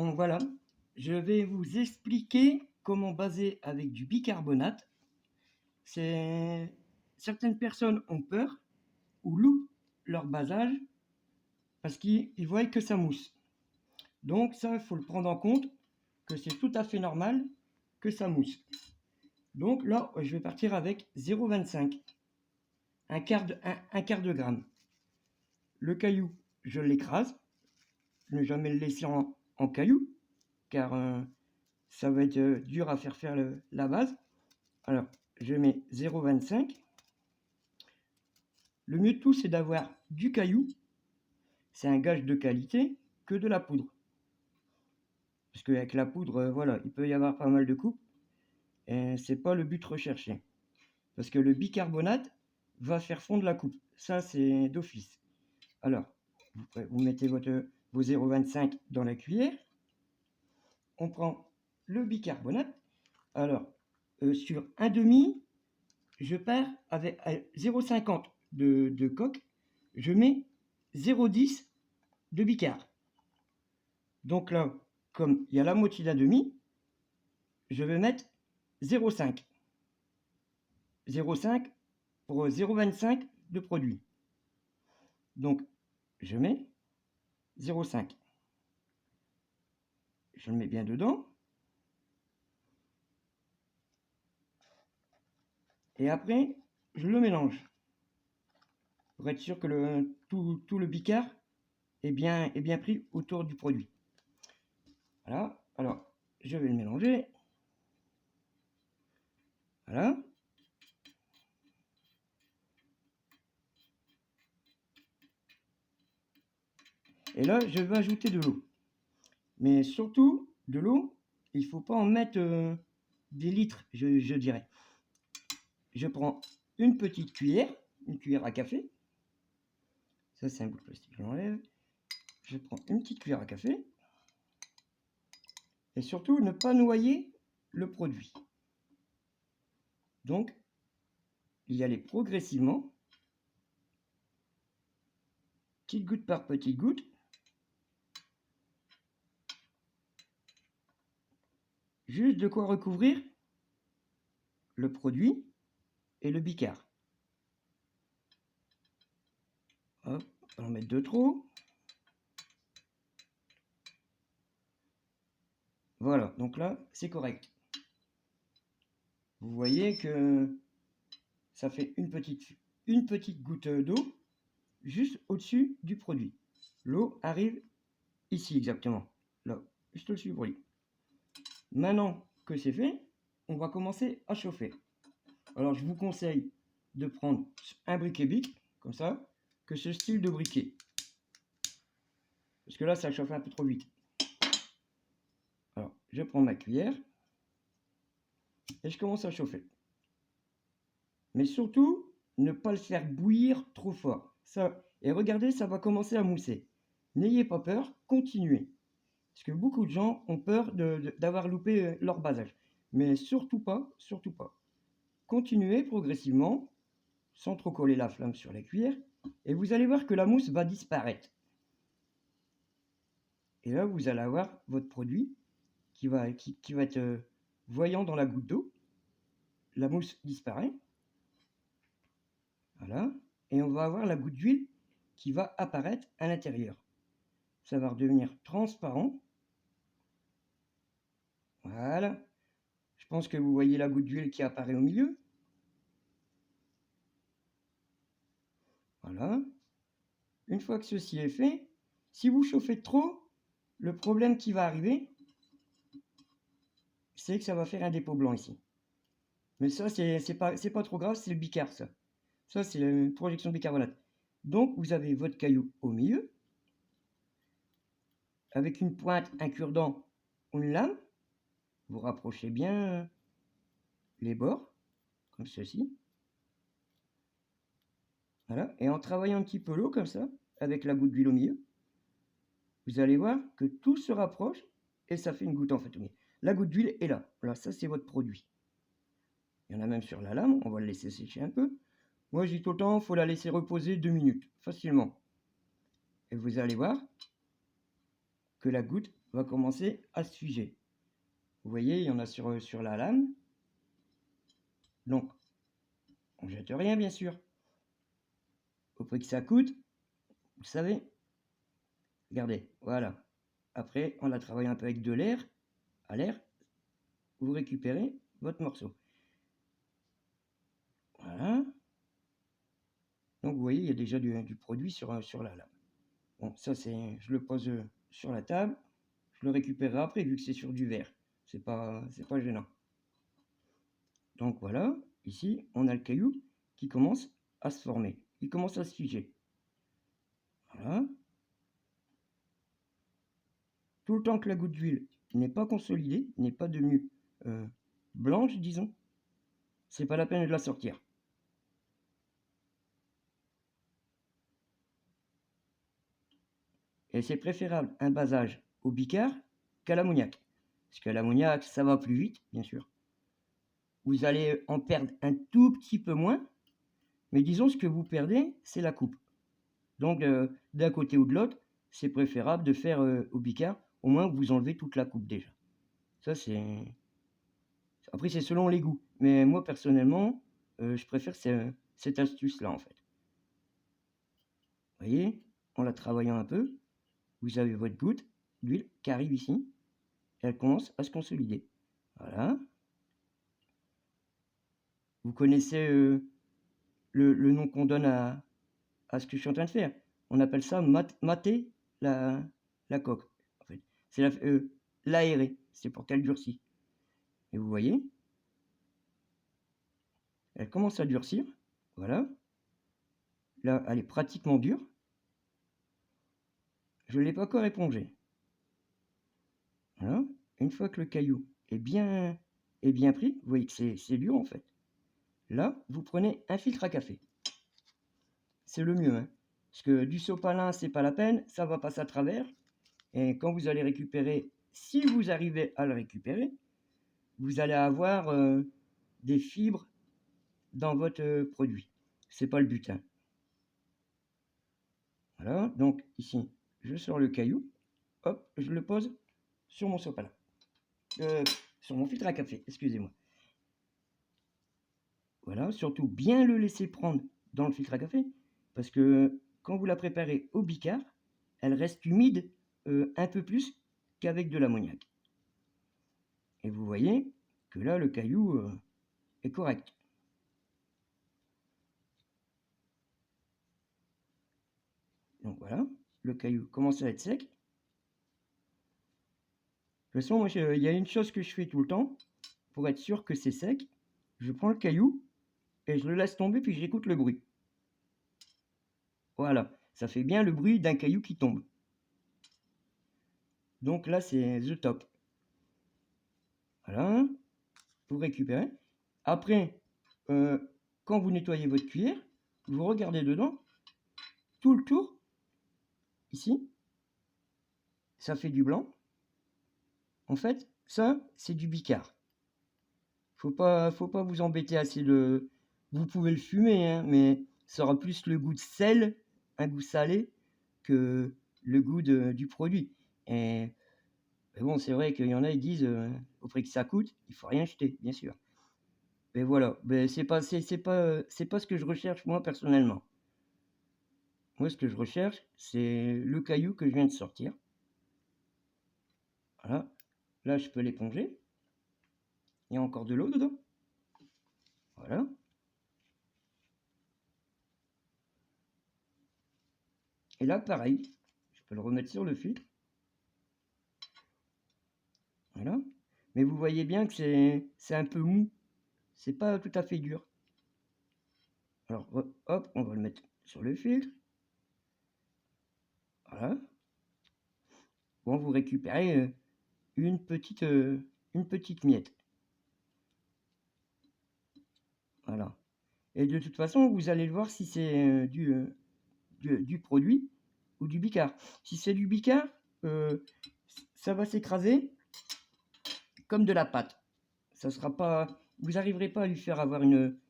Bon, voilà, je vais vous expliquer comment baser avec du bicarbonate. Certaines personnes ont peur ou loupent leur basage parce qu'ils voient que ça mousse. Donc ça, il faut le prendre en compte, que c'est tout à fait normal que ça mousse. Donc là, je vais partir avec 0,25, un quart de gramme. Le caillou, je l'écrase, ne jamais le laisser en caillou, car ça va être dur à faire la base. Alors, je mets 0,25. Le mieux de tout, c'est d'avoir du caillou. C'est un gage de qualité que de la poudre. Parce qu'avec la poudre, voilà, il peut y avoir pas mal de coupes. Et c'est pas le but recherché. Parce que le bicarbonate va faire fondre la coupe. Ça, c'est d'office. Alors, vous mettez vos 0,25 dans la cuillère. On prend le bicarbonate. Alors, sur un demi, je pars avec 0,50 de coque. Je mets 0,10 de bicarb. Donc là, comme il y a la moitié d'un demi, je vais mettre 0,5. 0,5 pour 0,25 de produit. Donc, je mets 0,5. Je le mets bien dedans. Et après, je le mélange. Pour être sûr que tout le bicarb est bien pris autour du produit. Voilà. Alors, je vais le mélanger. Voilà. Et là, je vais ajouter de l'eau. Mais surtout, de l'eau, il ne faut pas en mettre des litres, je dirais. Je prends une petite cuillère à café. Ça, c'est un bout de plastique, je l'enlève. Je prends une petite cuillère à café. Et surtout, ne pas noyer le produit. Donc, y aller progressivement, petite goutte par petite goutte. Juste de quoi recouvrir le produit et le bicarb. Hop, on va en mettre de trop. Voilà, donc là, c'est correct. Vous voyez que ça fait une petite goutte d'eau juste au-dessus du produit. L'eau arrive ici exactement, là, juste au-dessus du produit. Maintenant que c'est fait, on va commencer à chauffer. Alors je vous conseille de prendre un briquet bic, comme ça, que ce style de briquet. Parce que là, ça chauffe un peu trop vite. Alors, je prends ma cuillère et je commence à chauffer. Mais surtout, ne pas le faire bouillir trop fort. Et regardez, ça va commencer à mousser. N'ayez pas peur, continuez. Parce que beaucoup de gens ont peur d'avoir loupé leur basage. Mais surtout pas, surtout pas. Continuez progressivement, sans trop coller la flamme sur la cuillère. Et vous allez voir que la mousse va disparaître. Et là, vous allez avoir votre produit qui va être voyant dans la goutte d'eau. La mousse disparaît. Voilà. Et on va avoir la goutte d'huile qui va apparaître à l'intérieur. Ça va redevenir transparent. Voilà. Je pense que vous voyez la goutte d'huile qui apparaît au milieu. Voilà. Une fois que ceci est fait, si vous chauffez trop, le problème qui va arriver, c'est que ça va faire un dépôt blanc ici. Mais ça, c'est pas trop grave, c'est le bicarb, ça. Ça, c'est la projection de bicarbonate. Donc, vous avez votre caillou au milieu, avec une pointe, un cure-dent ou une lame. Vous rapprochez bien les bords, comme ceci. Voilà. Et en travaillant un petit peu l'eau, comme ça, avec la goutte d'huile au milieu, vous allez voir que tout se rapproche et ça fait une goutte en fait. La goutte d'huile est là. Voilà, ça, c'est votre produit. Il y en a même sur la lame. On va le laisser sécher un peu. Moi, je dis tout le temps, il faut la laisser reposer 2 minutes, facilement. Et vous allez voir que la goutte va commencer à se figer. Vous voyez, il y en a sur la lame. Donc, on ne jette rien, bien sûr. Au prix que ça coûte, vous savez. Regardez, voilà. Après, on la travaille un peu avec de l'air. À l'air, vous récupérez votre morceau. Voilà. Donc, vous voyez, il y a déjà du produit sur la lame. Bon, ça, je le pose sur la table. Je le récupérerai après, vu que c'est sur du verre. C'est pas gênant. Donc, voilà. Ici, on a le caillou qui commence à se former. Il commence à se figer. Voilà. Tout le temps que la goutte d'huile n'est pas consolidée, n'est pas devenue blanche, disons, c'est pas la peine de la sortir. Et c'est préférable un basage au bicart qu'à l'ammoniac. Parce que l'ammoniac, ça va plus vite, bien sûr. Vous allez en perdre un tout petit peu moins, mais disons ce que vous perdez, c'est la coupe. Donc d'un côté ou de l'autre, c'est préférable de faire au bicart, au moins vous enlevez toute la coupe déjà. Ça c'est... Après c'est selon les goûts, mais moi personnellement, je préfère cette astuce-là en fait. Vous voyez, en la travaillant un peu, vous avez votre goutte d'huile qui arrive ici, et elle commence à se consolider. Voilà. Vous connaissez le nom qu'on donne à ce que je suis en train de faire. On appelle ça mater la coque. En fait. C'est l'aérer, c'est pour qu'elle durcisse. Et vous voyez, elle commence à durcir. Voilà. Là, elle est pratiquement dure. Je ne l'ai pas encore épongée. Voilà. Une fois que le caillou est bien pris, vous voyez que c'est dur en fait. Là, vous prenez un filtre à café. C'est le mieux. Hein. Parce que du sopalin, c'est pas la peine, ça va passer à travers. Et quand vous allez récupérer, si vous arrivez à le récupérer, vous allez avoir des fibres dans votre produit. C'est pas le but. Hein. Voilà, donc ici, je sors le caillou, hop, je le pose sur mon sopalin. Sur mon filtre à café, excusez-moi. Voilà, surtout bien le laisser prendre dans le filtre à café, parce que quand vous la préparez au bicart, elle reste humide un peu plus qu'avec de l'ammoniac. Et vous voyez que là, le caillou est correct. Donc voilà, le caillou commence à être sec. De toute façon, moi, il y a une chose que je fais tout le temps, pour être sûr que c'est sec. Je prends le caillou et je le laisse tomber, puis j'écoute le bruit. Voilà, ça fait bien le bruit d'un caillou qui tombe. Donc là, c'est the top. Voilà, vous récupérez. Après, quand vous nettoyez votre cuillère, vous regardez dedans, tout le tour, ici, ça fait du blanc. En fait, ça, c'est du bicart. Faut pas vous embêter assez de... Vous pouvez le fumer, hein, mais ça aura plus le goût de sel, un goût salé, que le goût du produit. Et mais bon, c'est vrai qu'il y en a, ils disent, au prix que ça coûte, il faut rien jeter, bien sûr. Mais voilà, mais c'est pas ce que je recherche moi personnellement. Moi, ce que je recherche, c'est le caillou que je viens de sortir. Voilà. Là, je peux l'éponger. Il y a encore de l'eau dedans. Voilà. Et là, pareil, je peux le remettre sur le filtre. Voilà. Mais vous voyez bien que c'est un peu mou. C'est pas tout à fait dur. Alors, hop, on va le mettre sur le filtre. Voilà. Bon, vous récupérez une petite miette. Voilà. Et de toute façon, vous allez voir si c'est du produit ou du bicart. Si c'est du bicart, ça va s'écraser comme de la pâte. Ça sera pas, vous n'arriverez pas à lui faire avoir une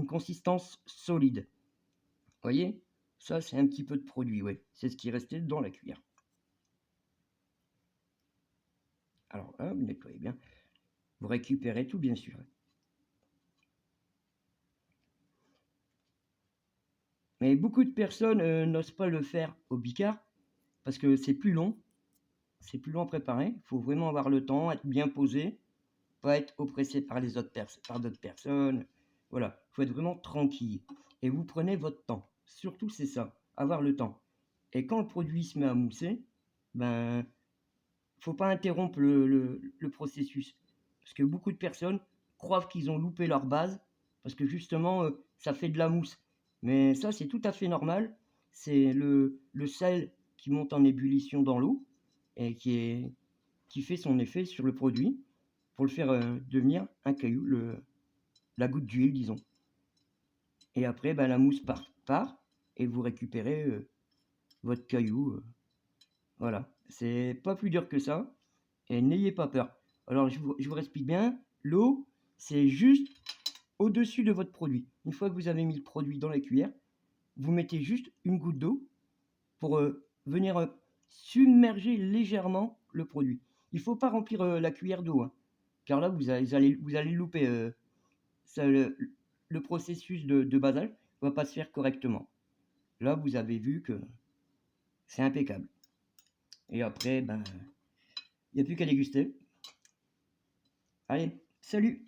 consistance solide. Vous voyez, ça c'est un petit peu de produit, ouais. C'est ce qui restait dans la cuillère. Alors là, vous nettoyez bien. Vous récupérez tout, bien sûr. Mais beaucoup de personnes n'osent pas le faire au bicart parce que c'est plus long. C'est plus long à préparer. Il faut vraiment avoir le temps, être bien posé, pas être oppressé par les autres par d'autres personnes. Voilà, il faut être vraiment tranquille. Et vous prenez votre temps. Surtout, c'est ça, avoir le temps. Et quand le produit se met à mousser, ben, faut pas interrompre le processus. Parce que beaucoup de personnes croient qu'ils ont loupé leur base, parce que justement, ça fait de la mousse. Mais ça, c'est tout à fait normal. C'est le sel qui monte en ébullition dans l'eau et qui fait son effet sur le produit pour le faire devenir un caillou, la goutte d'huile, disons. Et après, ben, la mousse part et vous récupérez votre caillou. Voilà, c'est pas plus dur que ça. Et n'ayez pas peur. Alors, je vous explique bien. L'eau, c'est juste au-dessus de votre produit. Une fois que vous avez mis le produit dans la cuillère, vous mettez juste une goutte d'eau pour venir submerger légèrement le produit. Il ne faut pas remplir la cuillère d'eau, hein, car là, vous allez louper. Ça, le processus de basage ne va pas se faire correctement. Là, vous avez vu que c'est impeccable. Et après, ben, il n'y a plus qu'à déguster. Allez, salut!